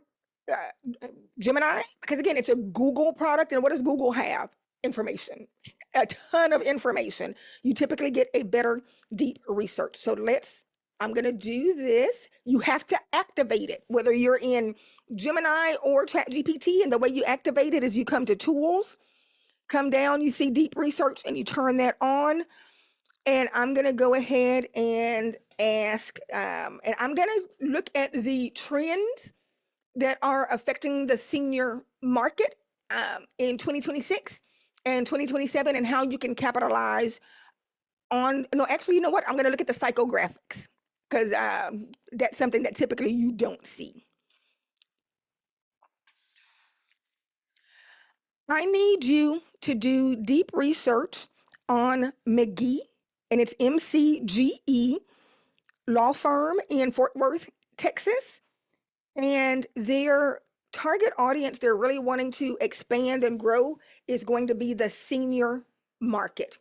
Gemini because, again, it's a Google product. And what does Google have? Information, a ton of information. You typically get a better deep research. So I'm going to do this. You have to activate it, whether you're in Gemini or ChatGPT. And the way you activate it is you come to tools, come down, you see deep research, and you turn that on. And I'm going to go ahead and ask, and I'm going to look at the trends that are affecting the senior market in 2026 and 2027, and how you can capitalize on, no, actually, you know what? I'm going to look at the psychographics, because that's something that typically you don't see. I need you to do deep research on McGee, and it's MCGE law firm in Fort Worth, Texas. And their target audience they're really wanting to expand and grow is going to be the senior market.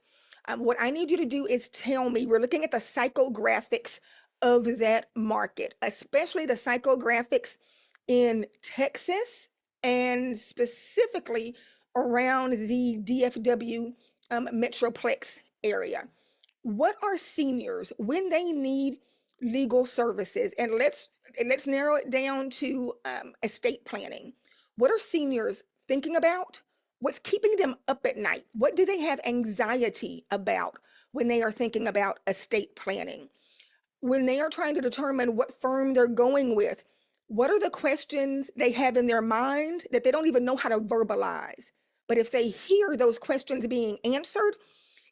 What I need you to do is tell me, we're looking at the psychographics of that market, especially the psychographics in Texas and specifically around the DFW Metroplex area. What are seniors when they need legal services? And let's narrow it down to estate planning. What are seniors thinking about? What's keeping them up at night? What do they have anxiety about when they are thinking about estate planning? When they are trying to determine what firm they're going with, what are the questions they have in their mind that they don't even know how to verbalize? But if they hear those questions being answered,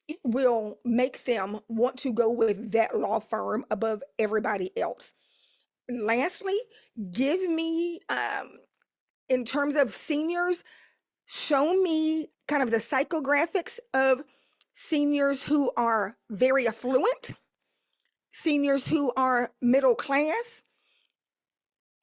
it will make them want to go with that law firm above everybody else. Lastly, give me, in terms of seniors, show me kind of the psychographics of seniors who are very affluent, seniors who are middle class,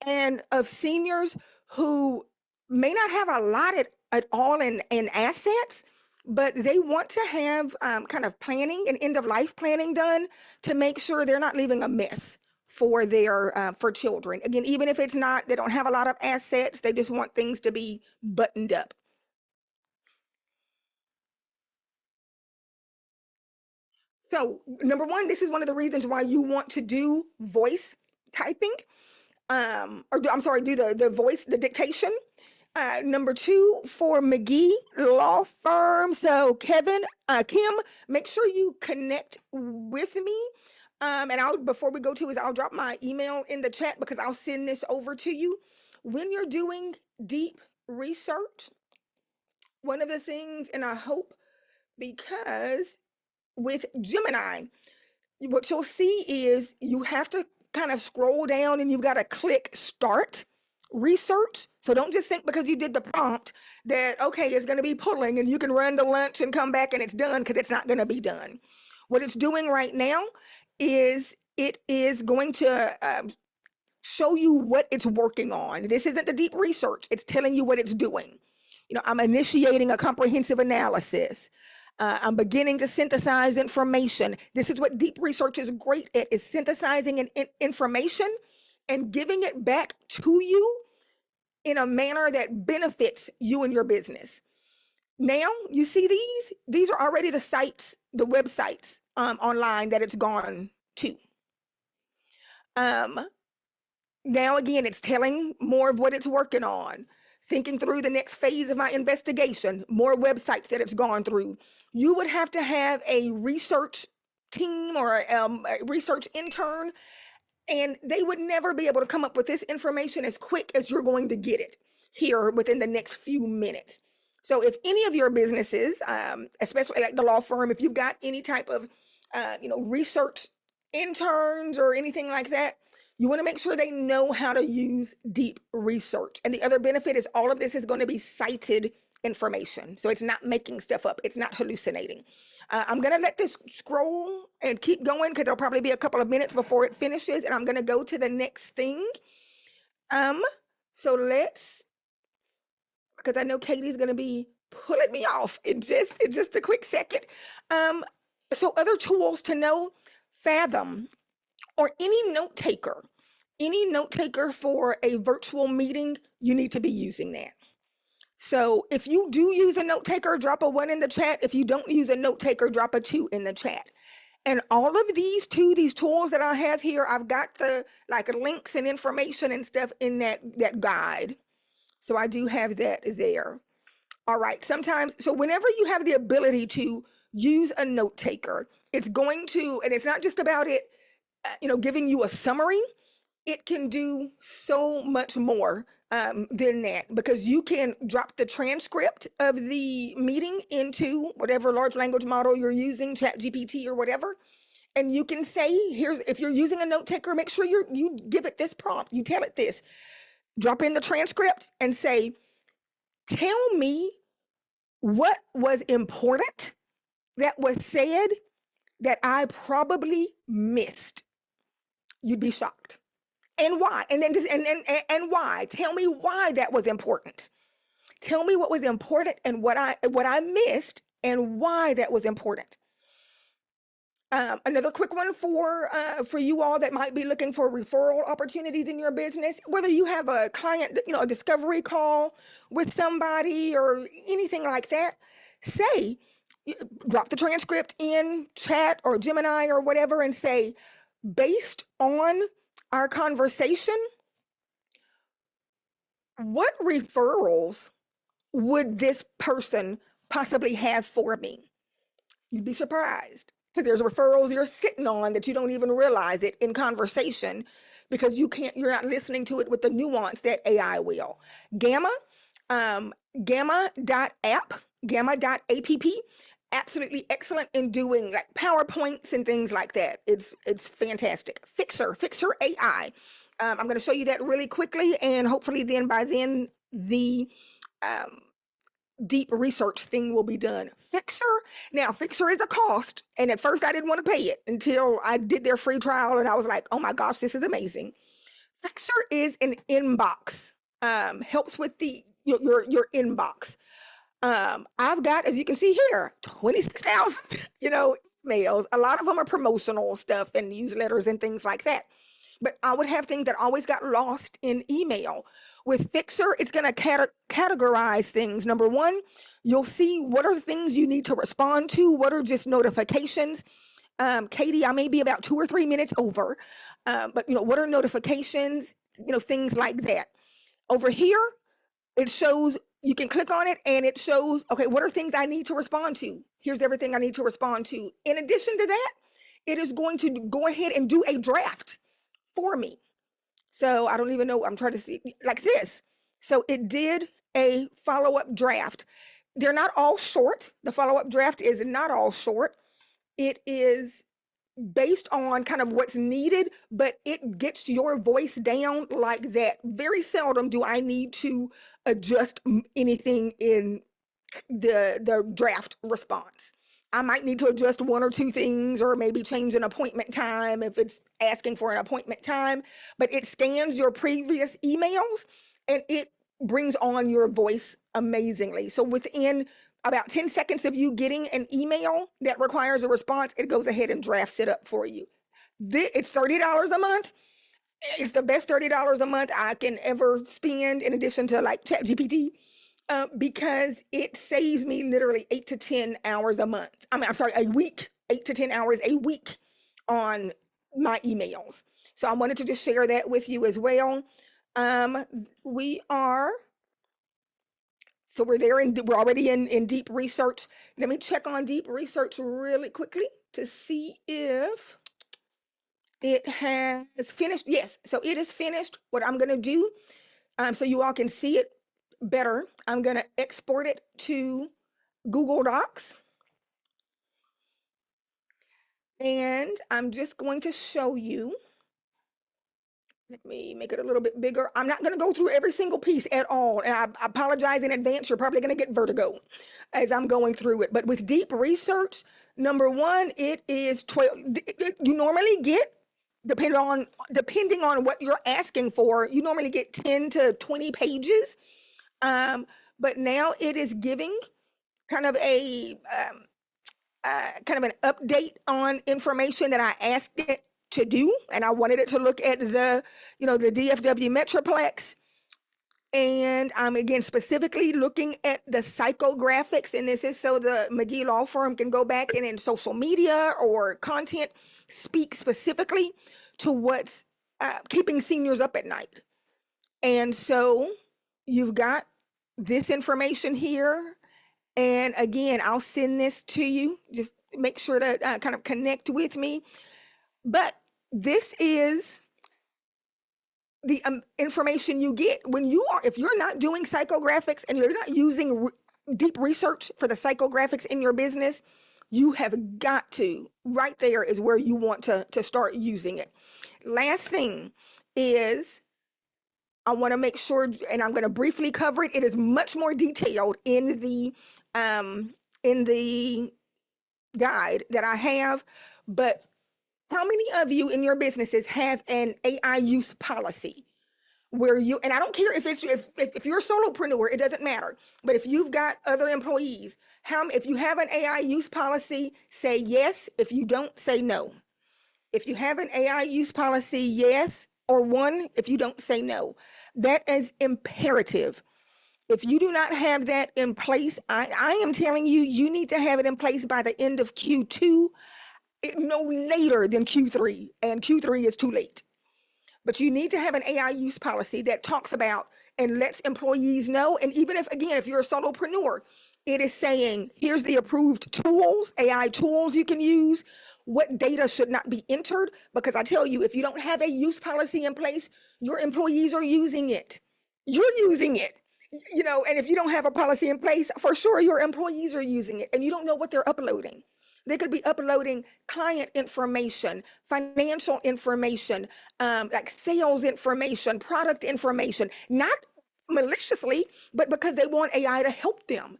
and of seniors who may not have a lot at all in assets, but they want to have kind of planning and end of life planning done to make sure they're not leaving a mess for their for children. Again, even if it's not, they don't have a lot of assets, they just want things to be buttoned up. So number one, this is one of the reasons why you want to do voice typing, I'm sorry, do the voice, the dictation. Number two, for McGee Law Firm. So Kim, make sure you connect with me. And before we go to is I'll drop my email in the chat, because I'll send this over to you. When you're doing deep research, one of the things, and I hope, because with Gemini, what you'll see is you have to kind of scroll down and you've got to click start research. So don't just think because you did the prompt that, okay, it's going to be pulling and you can run to lunch and come back and it's done, because it's not going to be done. What it's doing right now is it is going to show you what it's working on. This isn't the deep research. It's telling you what it's doing. I'm initiating a comprehensive analysis. I'm beginning to synthesize information. This is what deep research is great at, is synthesizing information and giving it back to you in a manner that benefits you and your business. Now, you see these are already the sites, the websites online that it's gone to. Now, again, it's telling more of what it's working on, thinking through the next phase of my investigation, more websites that it's gone through. You would have to have a research team or a research intern, and they would never be able to come up with this information as quick as you're going to get it here within the next few minutes. So if any of your businesses, especially like the law firm, if you've got any type of research interns or anything like that, you want to make sure they know how to use deep research. And the other benefit is all of this is going to be cited information. So it's not making stuff up. It's not hallucinating. I'm going to let this scroll and keep going, because there'll probably be a couple of minutes before it finishes. And I'm going to go to the next thing. So because I know Katie's going to be pulling me off in just a quick second. So other tools to know, Fathom, or any note taker for a virtual meeting, you need to be using that. So if you do use a note taker, drop a 1 in the chat. If you don't use a note taker, drop a 2 in the chat. And all of these tools that I have here, I've got the links and information and stuff in that guide. So I do have that there. All right. So whenever you have the ability to use a note taker. It's going to, and it's not just about it, giving you a summary. It can do so much more than that, because you can drop the transcript of the meeting into whatever large language model you're using, ChatGPT or whatever. And you can say, if you're using a note taker, make sure you give it this prompt. You tell it this, drop in the transcript and say, tell me what was important that was said that I probably missed. You'd be shocked. And why? And then just and why? Tell me why that was important. Tell me what was important and what I missed and why that was important. Another quick one for you all that might be looking for referral opportunities in your business, whether you have a client, a discovery call with somebody or anything like that, say, drop the transcript in chat or Gemini or whatever and say, based on our conversation, what referrals would this person possibly have for me? You'd be surprised, because there's referrals you're sitting on that you don't even realize it in conversation, because you're not listening to it with the nuance that AI will. Gamma, gamma.app, gamma.app, absolutely excellent in doing like PowerPoints and things like that. It's fantastic. Fixer AI. I'm going to show you that really quickly, and hopefully by then the deep research thing will be done. Fixer is a cost, and at first I didn't want to pay it until I did their free trial, and I was like, oh my gosh, this is amazing. Fixer is an inbox, helps with your inbox. I've got, as you can see here, 26,000 emails. A lot of them are promotional stuff and newsletters and things like that, but I would have things that always got lost in email. With Fixer, it's going to categorize things. Number one, you'll see what are things you need to respond to, what are just notifications. Katie, I may be about 2 or 3 minutes over, but what are notifications, things like that. Over here, it shows, you can click on it and it shows, okay, what are things I need to respond to? Here's everything I need to respond to. In addition to that, it is going to go ahead and do a draft for me. So I don't even know, I'm trying to see, like this. So it did a follow-up draft. They're not all short. The follow-up draft is not all short. It is based on kind of what's needed, but it gets your voice down like that. Very seldom do I need to adjust anything in the draft response. I might need to adjust 1 or 2 things, or maybe change an appointment time if it's asking for an appointment time, but it scans your previous emails and it brings on your voice amazingly. So within about 10 seconds of you getting an email that requires a response, it goes ahead and drafts it up for you. It's $30 a month. It's the best $30 a month I can ever spend, in addition to like ChatGPT, because it saves me literally 8 to 10 hours a month. I'm sorry, a week, 8 to 10 hours a week on my emails. So I wanted to just share that with you as well. We're already in deep research. Let me check on deep research really quickly to see if it has finished. Yes, so it is finished. What I'm going to do, so you all can see it better, I'm going to export it to Google Docs. And I'm just going to show you. Let me make it a little bit bigger. I'm not going to go through every single piece at all. And I apologize in advance. You're probably going to get vertigo as I'm going through it. But with deep research, number one, it is 12. You normally get, depending on what you're asking for, you normally get 10 to 20 pages. But now it is giving kind of an update on information that I asked it to do, and I wanted it to look at the DFW Metroplex, and I'm again specifically looking at the psychographics, and this is so the McGee Law Firm can go back and in social media or content speak specifically to what's keeping seniors up at night. And so you've got this information here, And again, I'll send this to you. Just make sure to kind of connect with me. But this is the information you get when you are, if you're not doing psychographics and you're not using deep research for the psychographics in your business, you have got to, right there is where you want to start using it. Last thing is, I want to make sure, and I'm going to briefly cover it. It is much more detailed um, in the guide that I have. But how many of you in your businesses have an AI use policy? Where you, and I don't care if it's if you're a solopreneur, it doesn't matter. But if you've got other employees, if you have an AI use policy, say yes. If you don't, say no. If you have an AI use policy, yes, or one. If you don't, say no. That is imperative. If you do not have that in place, I am telling you, you need to have it in place by the end of Q2, no later than Q3, and Q3 is too late. But you need to have an AI use policy that talks about and lets employees know. And even if, again, if you're a solopreneur, it is saying, here's the approved tools, AI tools you can use, what data should not be entered. Because I tell you, if you don't have a use policy in place, your employees are using it. You're using it. And if you don't have a policy in place, for sure your employees are using it, and you don't know what they're uploading. They could be uploading client information, financial information, like sales information, product information, not maliciously, but because they want AI to help them.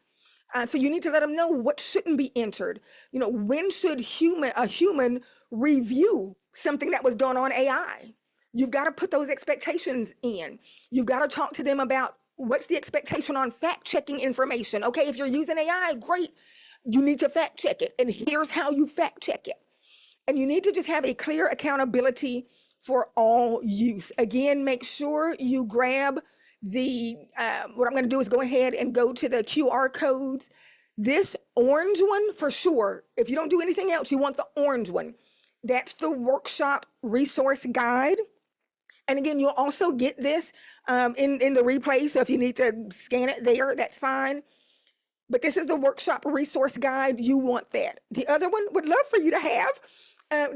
So you need to let them know what shouldn't be entered. When should a human review something that was done on AI? You've got to put those expectations in. You've got to talk to them about what's the expectation on fact checking information. Okay, if you're using AI, great. You need to fact check it. And here's how you fact check it. And you need to just have a clear accountability for all use. Again, make sure you grab what I'm going to do is go ahead and go to the QR codes. This orange one for sure. If you don't do anything else, you want the orange one. That's the workshop resource guide. And again, you'll also get this in the replay. So if you need to scan it there, that's fine. But this is the workshop resource guide. You want that. The other one would love for you to have.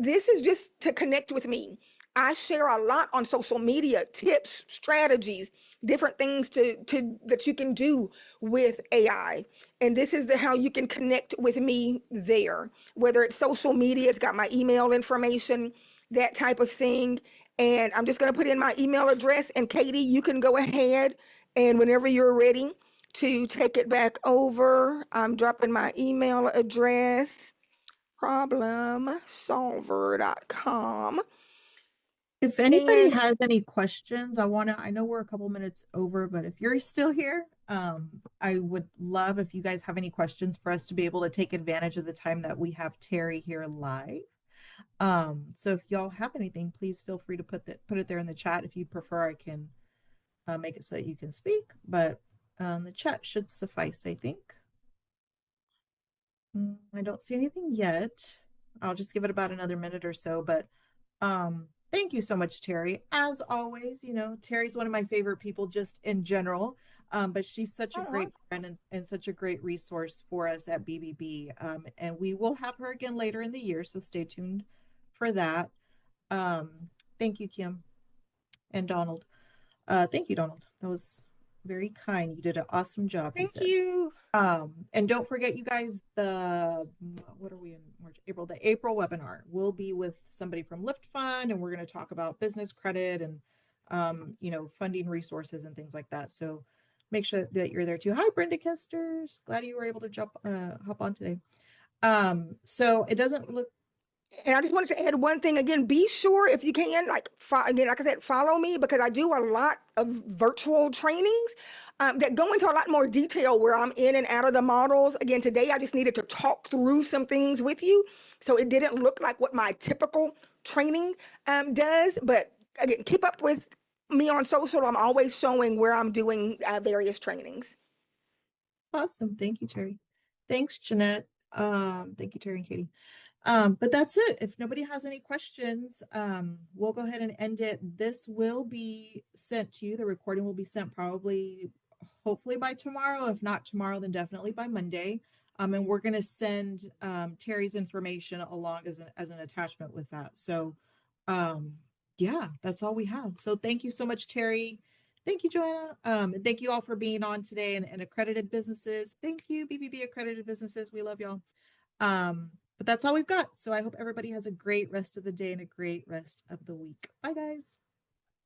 This is just to connect with me. I share a lot on social media, tips, strategies, different things that you can do with AI. And this is how you can connect with me there. Whether it's social media, it's got my email information, that type of thing. And I'm just going to put in my email address. And Katie, you can go ahead and whenever you're ready to take it back over, I'm dropping my email address, problemsolver.com. If anybody And has any questions, I know we're a couple minutes over, but if you're still here, I would love if you guys have any questions for us to be able to take advantage of the time that we have Teri here live. So if y'all have anything, please feel free to put it there in the chat. If you prefer, I can make it so that you can speak, but the chat should suffice, I think. I don't see anything yet. I'll just give it about another minute or so, but thank you so much, Teri. As always, Teri's one of my favorite people just in general. But she's such a great friend and such a great resource for us at BBB. And we will have her again later in the year, so stay tuned for that. Um, thank you, Kim and Donald. Thank you, Donald. That was very kind. You did an awesome job, he thank said. you. And don't forget, you guys, what are we in March, April? The April webinar will be with somebody from Lyft Fund, and we're going to talk about business credit and funding resources and things like that. So make sure that you're there too. Hi, Brenda Kesters. Glad you were able to hop on today. So it doesn't look. And I just wanted to add one thing again. Be sure if you can, like I said, follow me because I do a lot of virtual trainings that go into a lot more detail where I'm in and out of the models. Again, today I just needed to talk through some things with you, so it didn't look like what my typical training does. But again, keep up with me on social. I'm always showing where I'm doing various trainings. Awesome. Thank you, Teri. Thanks, Jeanette. Thank you, Teri and Katie. But that's it. If nobody has any questions, we'll go ahead and end it. This will be sent to you. The recording will be sent probably, hopefully by tomorrow. If not tomorrow, then definitely by Monday. And we're going to send Teri's information along as an attachment with that. So um, yeah, that's all we have. So thank you so much, Teri. Thank you, Joanna. And thank you all for being on today, and accredited businesses. Thank you, BBB accredited businesses. We love y'all. But that's all we've got. So I hope everybody has a great rest of the day and a great rest of the week. Bye, guys.